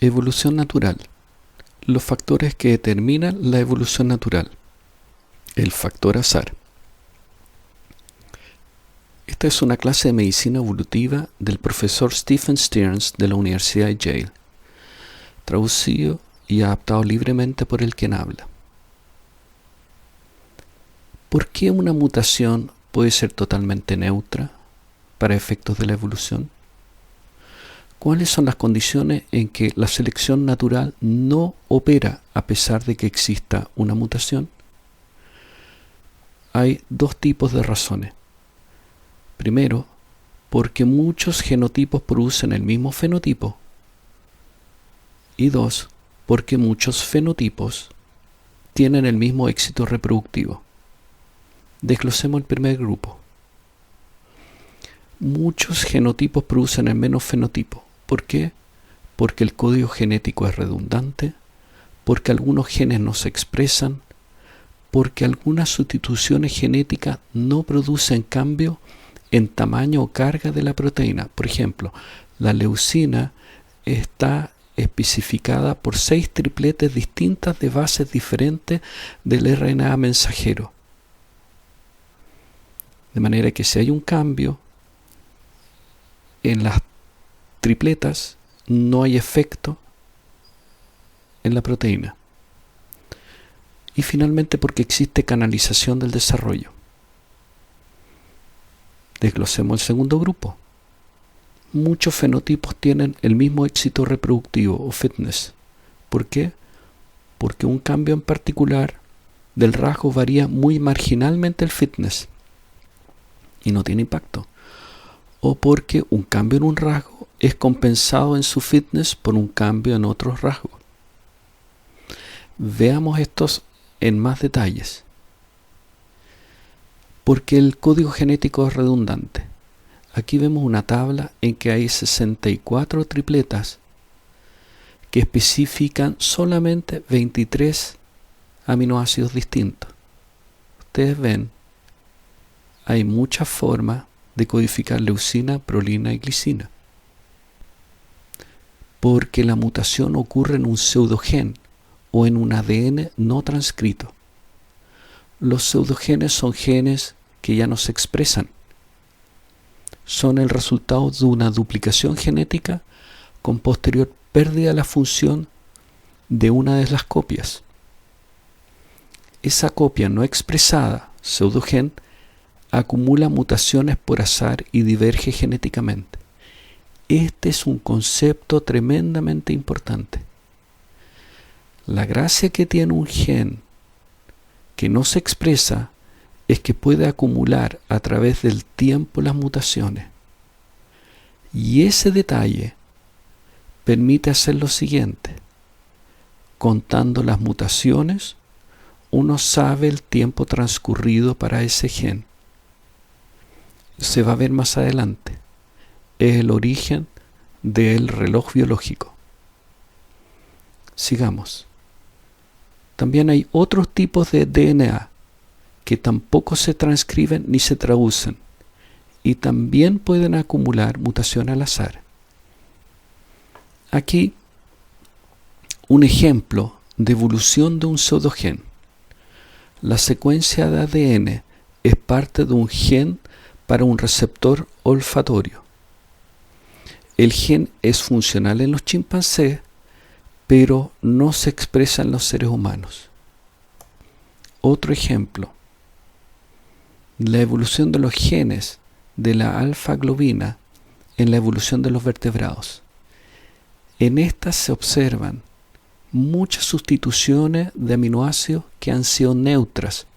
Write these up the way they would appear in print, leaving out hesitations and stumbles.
Evolución natural. Los factores que determinan la evolución natural. El factor azar. Esta es una clase de medicina evolutiva del profesor Stephen Stearns de la Universidad de Yale, traducido y adaptado libremente por el quien habla. ¿Por qué una mutación puede ser totalmente neutra para efectos de la evolución? ¿Cuáles son las condiciones en que la selección natural no opera a pesar de que exista una mutación? Hay dos tipos de razones. Primero, porque muchos genotipos producen el mismo fenotipo. Y dos, porque muchos fenotipos tienen el mismo éxito reproductivo. Desglosemos el primer grupo. Muchos genotipos producen el menos fenotipo. ¿Por qué? Porque el código genético es redundante, porque algunos genes no se expresan, porque algunas sustituciones genéticas no producen cambio en tamaño o carga de la proteína. Por ejemplo, la leucina está especificada por 6 tripletes distintas de bases diferentes del RNA mensajero. De manera que si hay un cambio en las tripletas, no hay efecto en la proteína. Y finalmente porque existe canalización del desarrollo. Desglosemos el segundo grupo. Muchos fenotipos tienen el mismo éxito reproductivo o fitness. ¿Por qué? Porque un cambio en particular del rasgo varía muy marginalmente el fitness y no tiene impacto. O porque un cambio en un rasgo es compensado en su fitness por un cambio en otros rasgos. Veamos estos en más detalles. Porque el código genético es redundante. Aquí vemos una tabla en que hay 64 tripletas que especifican solamente 23 aminoácidos distintos. Ustedes ven, hay muchas formas de codificar leucina, prolina y glicina. Porque la mutación ocurre en un pseudogen o en un ADN no transcrito. Los pseudogenes son genes que ya no se expresan. Son el resultado de una duplicación genética con posterior pérdida de la función de una de las copias. Esa copia no expresada, pseudogen, acumula mutaciones por azar y diverge genéticamente. Este es un concepto tremendamente importante. La gracia que tiene un gen que no se expresa es que puede acumular a través del tiempo las mutaciones. Y ese detalle permite hacer lo siguiente. Contando las mutaciones, uno sabe el tiempo transcurrido para ese gen. Se va a ver más adelante. Es el origen del reloj biológico. Sigamos. También hay otros tipos de DNA que tampoco se transcriben ni se traducen y también pueden acumular mutación al azar. Aquí un ejemplo de evolución de un pseudogen. La secuencia de ADN es parte de un gen para un receptor olfatorio. El gen es funcional en los chimpancés, pero no se expresa en los seres humanos. Otro ejemplo. La evolución de los genes de la alfa-globina en la evolución de los vertebrados. En estas se observan muchas sustituciones de aminoácidos que han sido neutras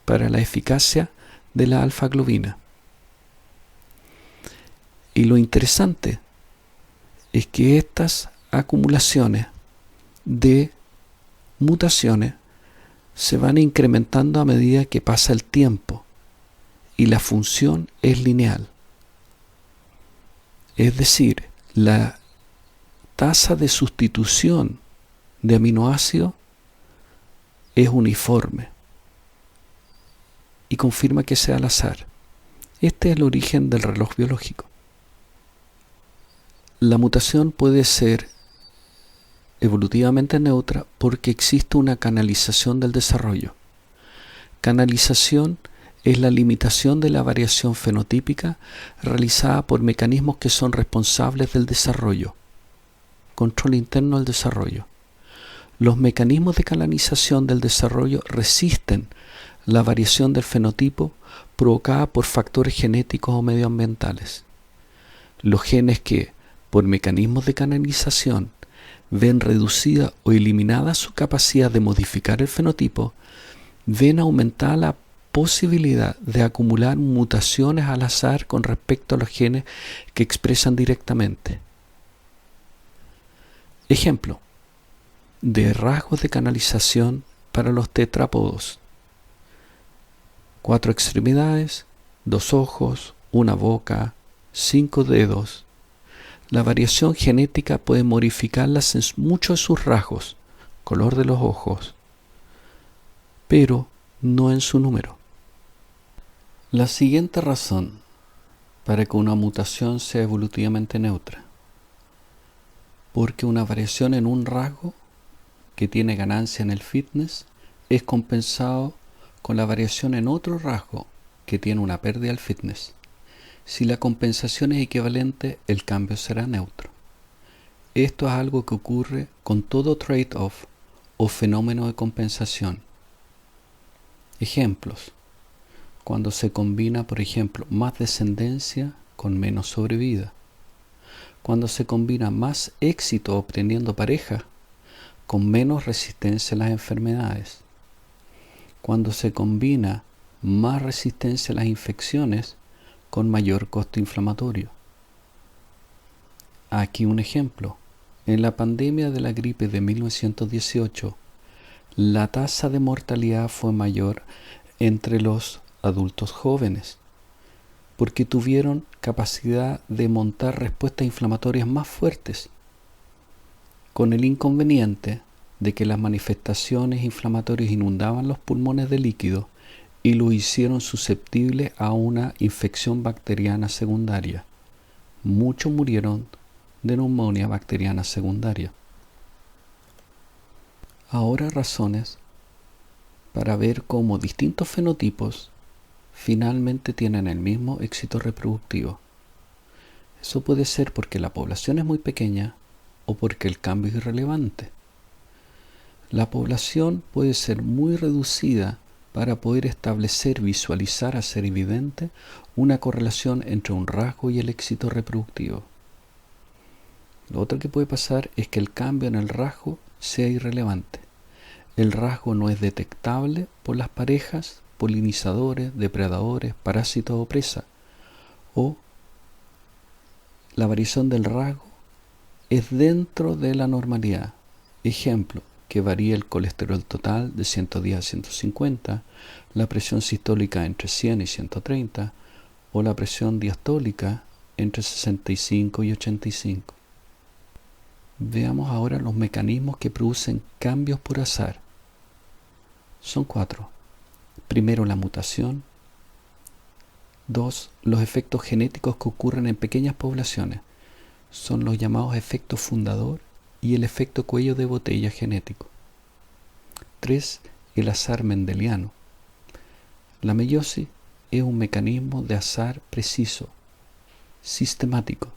para la eficacia de la alfa-globina. Y lo interesante es que estas acumulaciones de mutaciones se van incrementando a medida que pasa el tiempo y la función es lineal. Es decir, la tasa de sustitución de aminoácidos es uniforme y confirma que sea al azar. Este es el origen del reloj biológico. La mutación puede ser evolutivamente neutra porque existe una canalización del desarrollo. Canalización es la limitación de la variación fenotípica realizada por mecanismos que son responsables del desarrollo. Control interno del desarrollo. Los mecanismos de canalización del desarrollo resisten la variación del fenotipo provocada por factores genéticos o medioambientales. Los genes que, por mecanismos de canalización, ven reducida o eliminada su capacidad de modificar el fenotipo, ven aumentada la posibilidad de acumular mutaciones al azar con respecto a los genes que expresan directamente. Ejemplo de rasgos de canalización para los tetrápodos: 4 extremidades, 2 ojos, 1 boca, 5 dedos. La variación genética puede modificarlas en muchos de sus rasgos, color de los ojos, pero no en su número. La siguiente razón para que una mutación sea evolutivamente neutra: porque una variación en un rasgo que tiene ganancia en el fitness es compensado con la variación en otro rasgo que tiene una pérdida al fitness. Si la compensación es equivalente, el cambio será neutro. Esto es algo que ocurre con todo trade-off o fenómeno de compensación. Ejemplos: cuando se combina, por ejemplo, más descendencia con menos sobrevida. Cuando se combina más éxito obteniendo pareja con menos resistencia a las enfermedades. Cuando se combina más resistencia a las infecciones con mayor costo inflamatorio. Aquí un ejemplo. En la pandemia de la gripe de 1918, la tasa de mortalidad fue mayor entre los adultos jóvenes, porque tuvieron capacidad de montar respuestas inflamatorias más fuertes, con el inconveniente de que las manifestaciones inflamatorias inundaban los pulmones de líquido y lo hicieron susceptible a una infección bacteriana secundaria. Muchos murieron de neumonía bacteriana secundaria. Ahora razones para ver cómo distintos fenotipos finalmente tienen el mismo éxito reproductivo. Eso puede ser porque la población es muy pequeña o porque el cambio es irrelevante. La población puede ser muy reducida para poder establecer, visualizar, hacer evidente una correlación entre un rasgo y el éxito reproductivo. Lo otro que puede pasar es que el cambio en el rasgo sea irrelevante. El rasgo no es detectable por las parejas, polinizadores, depredadores, parásitos o presa. O la variación del rasgo es dentro de la normalidad. Ejemplo, que varía el colesterol total de 110 a 150, la presión sistólica entre 100 y 130, o la presión diastólica entre 65 y 85. Veamos ahora los mecanismos que producen cambios por azar. Son 4. Primero, la mutación. 2. Los efectos genéticos que ocurren en pequeñas poblaciones. Son los llamados efectos fundador y el efecto cuello de botella genético. 3. El azar mendeliano. La meiosis es un mecanismo de azar preciso, sistemático,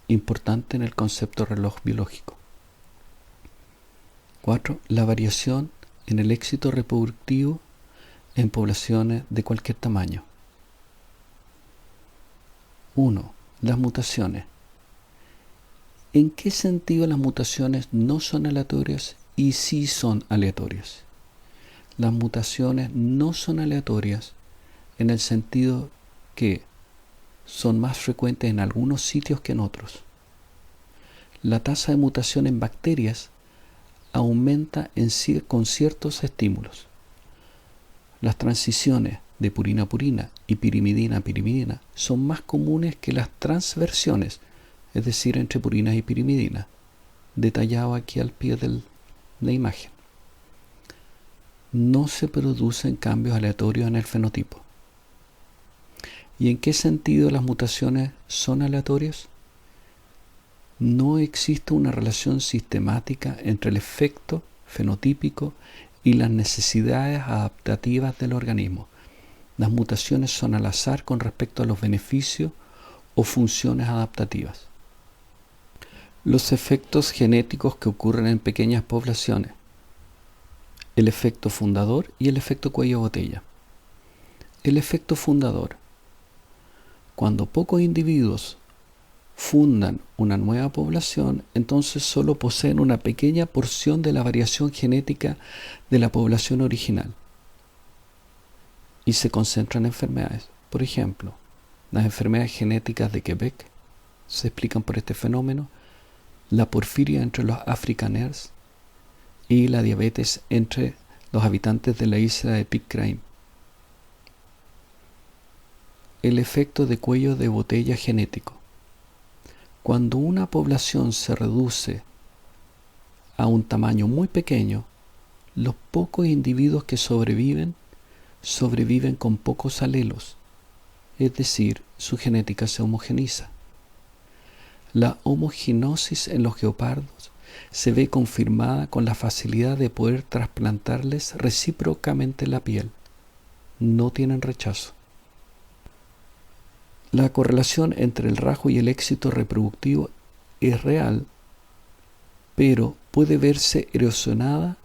importante en el concepto reloj biológico. 4. La variación en el éxito reproductivo en poblaciones de cualquier tamaño. 1. Las mutaciones. ¿En qué sentido las mutaciones no son aleatorias y sí son aleatorias? Las mutaciones no son aleatorias en el sentido que son más frecuentes en algunos sitios que en otros. La tasa de mutación en bacterias aumenta con ciertos estímulos. Las transiciones de purina a purina y pirimidina a pirimidina son más comunes que las transversiones, es decir, entre purinas y pirimidina, detallado aquí al pie de la imagen. No se producen cambios aleatorios en el fenotipo. ¿Y en qué sentido las mutaciones son aleatorias? No existe una relación sistemática entre el efecto fenotípico y las necesidades adaptativas del organismo. Las mutaciones son al azar con respecto a los beneficios o funciones adaptativas. Los efectos genéticos que ocurren en pequeñas poblaciones. El efecto fundador y el efecto cuello botella. El efecto fundador. Cuando pocos individuos fundan una nueva población, entonces solo poseen una pequeña porción de la variación genética de la población original y se concentran en enfermedades. Por ejemplo, las enfermedades genéticas de Quebec se explican por este fenómeno, la porfiria entre los afrikaners y la diabetes entre los habitantes de la isla de Pitcairn. El efecto de cuello de botella genético. Cuando una población se reduce a un tamaño muy pequeño, los pocos individuos que sobreviven con pocos alelos, es decir, su genética se homogeniza. La homogenosis en los guepardos se ve confirmada con la facilidad de poder trasplantarles recíprocamente la piel. No tienen rechazo. La correlación entre el rasgo y el éxito reproductivo es real, pero puede verse erosionada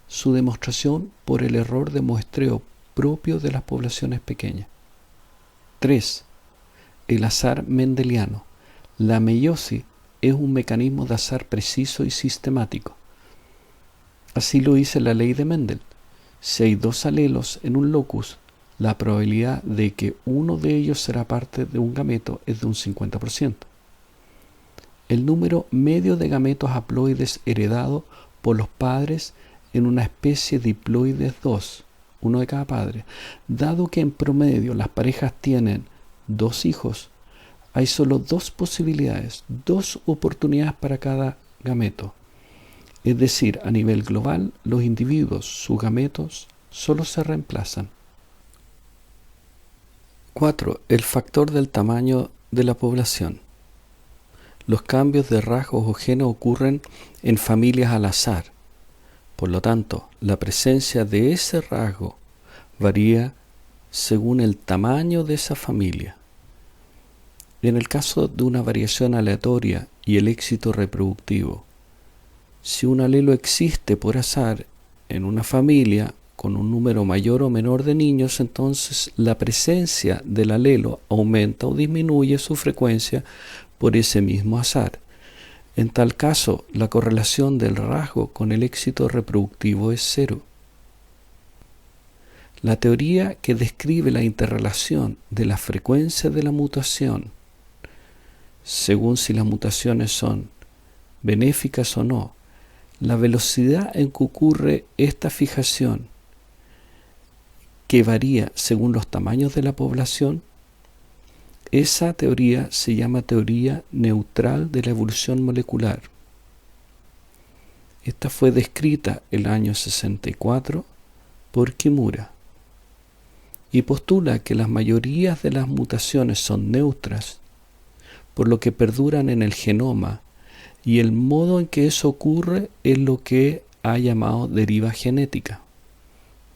su demostración por el error de muestreo propio de las poblaciones pequeñas. 3. El azar mendeliano. La meiosis es un mecanismo de azar preciso y sistemático. Así lo dice la ley de Mendel. Si hay dos alelos en un locus, la probabilidad de que uno de ellos será parte de un gameto es de un 50%. El número medio de gametos haploides heredado por los padres en una especie de hiploides 2, uno de cada padre. Dado que en promedio las parejas tienen 2 hijos, hay solo 2 posibilidades, 2 oportunidades para cada gameto. Es decir, a nivel global, los individuos, sus gametos, solo se reemplazan. 4. El factor del tamaño de la población. Los cambios de rasgos o genes ocurren en familias al azar. Por lo tanto, la presencia de ese rasgo varía según el tamaño de esa familia. En el caso de una variación aleatoria y el éxito reproductivo, si un alelo existe por azar en una familia con un número mayor o menor de niños, entonces la presencia del alelo aumenta o disminuye su frecuencia por ese mismo azar. En tal caso, la correlación del rasgo con el éxito reproductivo es 0. La teoría que describe la interrelación de la frecuencia de la mutación, según si las mutaciones son benéficas o no, la velocidad en que ocurre esta fijación, que varía según los tamaños de la población, esa teoría se llama teoría neutral de la evolución molecular. Esta fue descrita el año 64 por Kimura y postula que las mayorías de las mutaciones son neutras, por lo que perduran en el genoma, y el modo en que eso ocurre es lo que ha llamado deriva genética.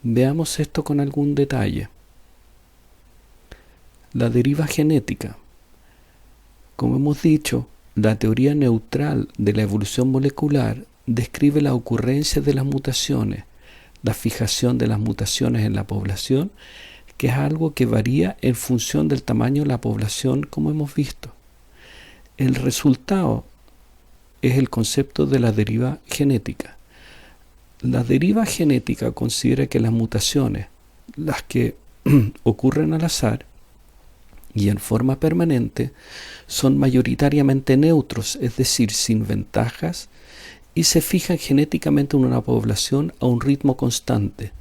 Veamos esto con algún detalle. La deriva genética. Como hemos dicho, la teoría neutral de la evolución molecular describe la ocurrencia de las mutaciones, la fijación de las mutaciones en la población, que es algo que varía en función del tamaño de la población, como hemos visto. El resultado es el concepto de la deriva genética. La deriva genética considera que las mutaciones, las que ocurren al azar y en forma permanente, son mayoritariamente neutros, es decir, sin ventajas, y se fijan genéticamente en una población a un ritmo constante.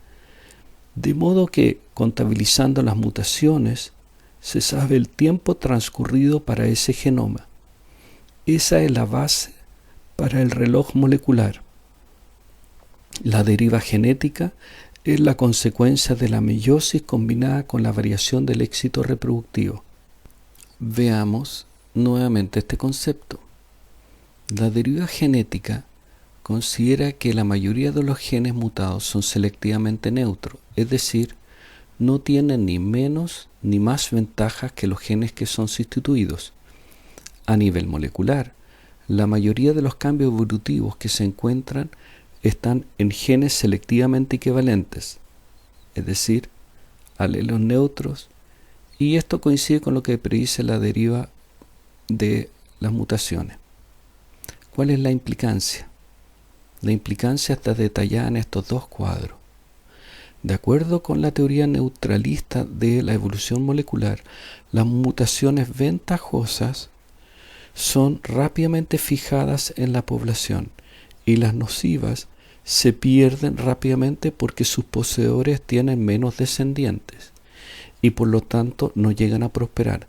De modo que, contabilizando las mutaciones, se sabe el tiempo transcurrido para ese genoma. Esa es la base para el reloj molecular. La deriva genética es la consecuencia de la meiosis combinada con la variación del éxito reproductivo. Veamos nuevamente este concepto. La deriva genética considera que la mayoría de los genes mutados son selectivamente neutros, es decir, no tienen ni menos ni más ventajas que los genes que son sustituidos. A nivel molecular, la mayoría de los cambios evolutivos que se encuentran están en genes selectivamente equivalentes, es decir, alelos neutros, y esto coincide con lo que predice la deriva de las mutaciones. ¿Cuál es la implicancia? La implicancia está detallada en estos dos cuadros. De acuerdo con la teoría neutralista de la evolución molecular, las mutaciones ventajosas son rápidamente fijadas en la población y las nocivas se pierden rápidamente porque sus poseedores tienen menos descendientes y por lo tanto no llegan a prosperar.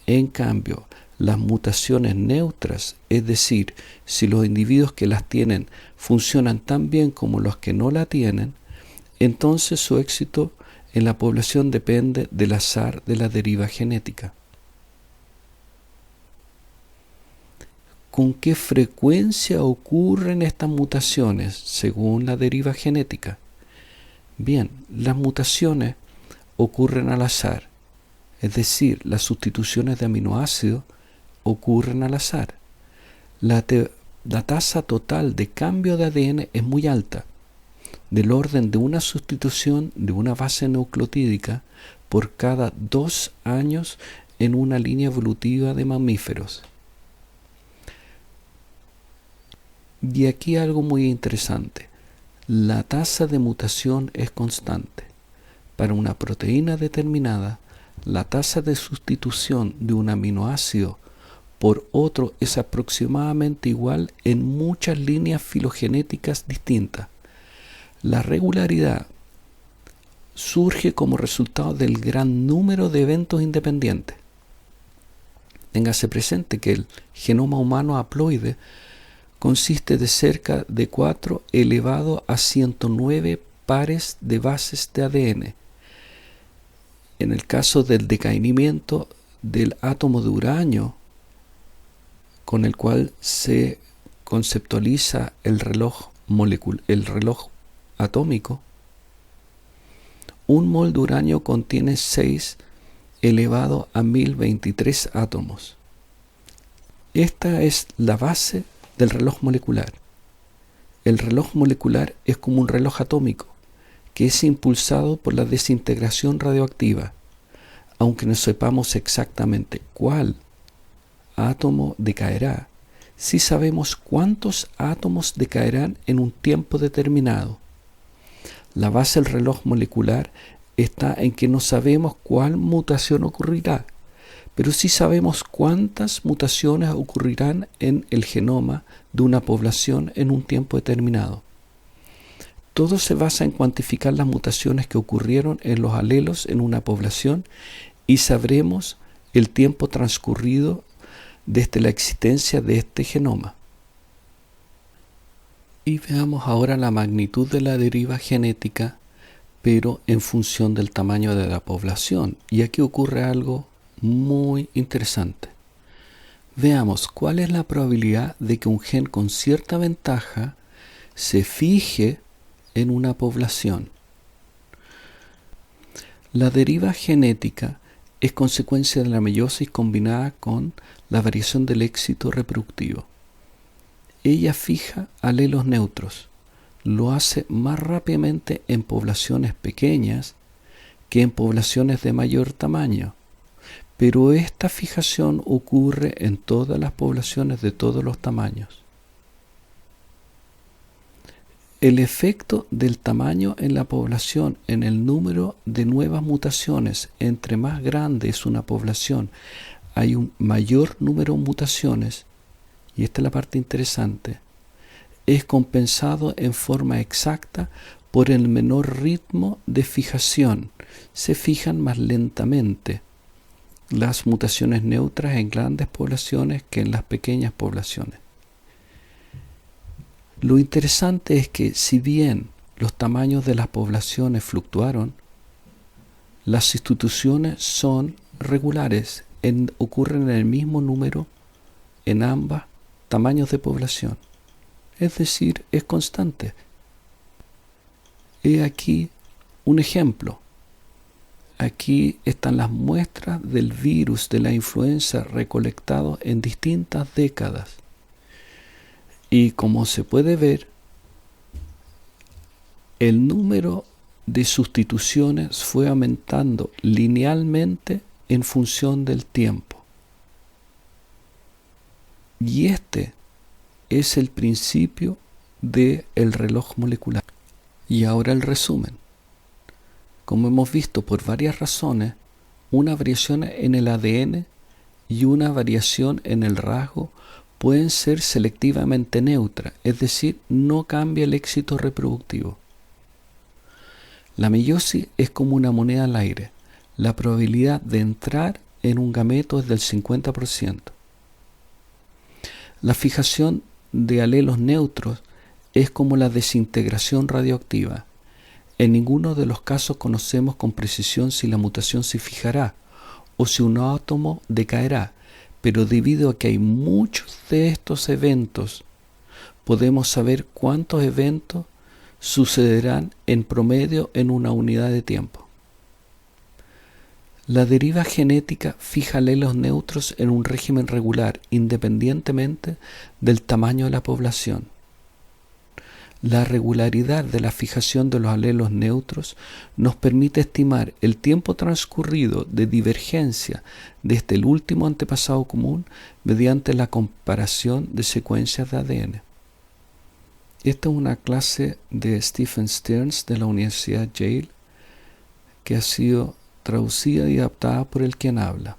En cambio, las mutaciones neutras, es decir, si los individuos que las tienen funcionan tan bien como los que no la tienen, entonces su éxito en la población depende del azar de la deriva genética. ¿Con qué frecuencia ocurren estas mutaciones según la deriva genética? Bien, las mutaciones ocurren al azar, es decir, las sustituciones de aminoácidos ocurren al azar. La tasa total de cambio de ADN es muy alta, del orden de una sustitución de una base nucleotídica por cada 2 años en una línea evolutiva de mamíferos. Y aquí algo muy interesante. La tasa de mutación es constante. Para una proteína determinada, la tasa de sustitución de un aminoácido por otro es aproximadamente igual en muchas líneas filogenéticas distintas. La regularidad surge como resultado del gran número de eventos independientes. Téngase presente que el genoma humano haploide consiste de cerca de 4 elevado a 109 pares de bases de ADN. En el caso del decaimiento del átomo de uranio, con el cual se conceptualiza el reloj atómico, un mol de uranio contiene 6 elevado a 1023 átomos. Esta es la base del reloj molecular. El reloj molecular es como un reloj atómico que es impulsado por la desintegración radioactiva. Aunque no sepamos exactamente cuál átomo decaerá, sí sabemos cuántos átomos decaerán en un tiempo determinado. La base del reloj molecular está en que no sabemos cuál mutación ocurrirá, pero sí sabemos cuántas mutaciones ocurrirán en el genoma de una población en un tiempo determinado. Todo se basa en cuantificar las mutaciones que ocurrieron en los alelos en una población y sabremos el tiempo transcurrido desde la existencia de este genoma. Y veamos ahora la magnitud de la deriva genética, pero en función del tamaño de la población. Y aquí ocurre algo muy interesante. Veamos cuál es la probabilidad de que un gen con cierta ventaja se fije en una población. La deriva genética es consecuencia de la meiosis combinada con la variación del éxito reproductivo. Ella fija alelos neutros. Lo hace más rápidamente en poblaciones pequeñas que en poblaciones de mayor tamaño. Pero esta fijación ocurre en todas las poblaciones de todos los tamaños. El efecto del tamaño en la población en el número de nuevas mutaciones, entre más grande es una población, hay un mayor número de mutaciones, y esta es la parte interesante, es compensado en forma exacta por el menor ritmo de fijación. Se fijan más lentamente las mutaciones neutras en grandes poblaciones que en las pequeñas poblaciones. Lo interesante es que si bien los tamaños de las poblaciones fluctuaron, las sustituciones son regulares, ocurren en el mismo número en ambas tamaños de población. Es decir, es constante. He aquí un ejemplo. Aquí están las muestras del virus de la influenza recolectados en distintas décadas. Y como se puede ver, el número de sustituciones fue aumentando linealmente en función del tiempo. Y este es el principio del reloj molecular. Y ahora el resumen. Como hemos visto por varias razones, una variación en el ADN y una variación en el rasgo pueden ser selectivamente neutras, es decir, no cambia el éxito reproductivo. La meiosis es como una moneda al aire. La probabilidad de entrar en un gameto es del 50%. La fijación de alelos neutros es como la desintegración radioactiva. En ninguno de los casos conocemos con precisión si la mutación se fijará o si un átomo decaerá, pero debido a que hay muchos de estos eventos, podemos saber cuántos eventos sucederán en promedio en una unidad de tiempo. La deriva genética fija alelos neutros en un régimen regular, independientemente del tamaño de la población. La regularidad de la fijación de los alelos neutros nos permite estimar el tiempo transcurrido de divergencia desde el último antepasado común mediante la comparación de secuencias de ADN. Esta es una clase de Stephen Stearns de la Universidad Yale que ha sido traducida y adaptada por el quien habla.